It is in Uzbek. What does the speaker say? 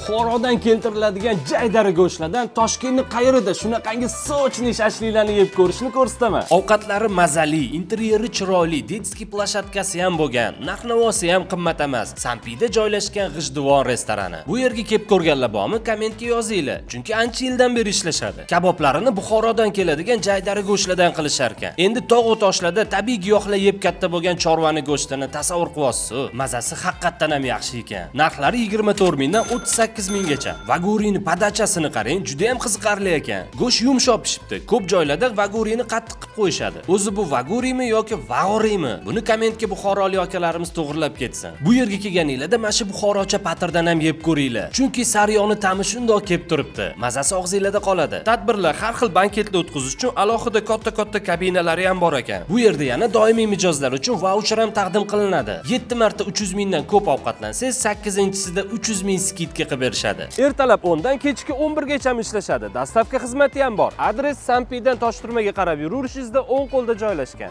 Buxorodan keltiriladigan jaydari go'shtlardan Toshkentning qayerida shunaqangi sochniy shashliklarni yeb ko'rishni ko'rsataman. Ovqatlari mazali, interyeri chiroyli, detskiy plashatkasi ham bo'lgan, narx-navosi ham qimmat emas. Sampida joylashgan G'ijduvon restorani. Bu yerga kelib ko'rganlar bormi? Kommentga yozinglar, chunki ancha yildan beri ishlashadi. Kaboblarini Buxorodan keladigan jaydari go'shtlardan qilishar ekan. Endi tog' toshlarda tabiiy giyohlar yeb katta bo'lgan chorvani go'shtini tasavvur qilyapsiz. Mazasi haqiqatdan ham yaxshi ekan. Narxlari 24 mingdan 38 minggacha. Vagurini padachasini qarang, juda ham qiziqarli ekan. Go'sht yumshoq pishibdi. Ko'p joylarda vagurini qattiq qilib qo'yishadi. O'zi bu vagurimi yoki vag'orimi? Buni kommentga buxorolik akalarimiz to'g'rilab ketsin. Bu yerga kelganinglarda mana shu buxorocha patirdan ham yeb ko'ringlar. Chunki sariyoni ta'mi shundoq kelib turibdi. Mazasi og'zingizda qoladi. Tadbirlar, har xil banketlar o'tkazish uchun alohida katta kabinalari ham bor ekan. Bu yerda yana doimiy mijozlar uchun vaucher ham taqdim qilinadi. 7 marta 300 mingdan ko'p ovqatlansangiz, 8-sida 300 ming skidka qilib berishadi. Ertalab 10 dan kechki 11 gacha ishlashadi. Dastavka xizmati ham bor. Adres Sampidan Toshturmaga qarab yurishingizda o'ng qo'lda joylashgan.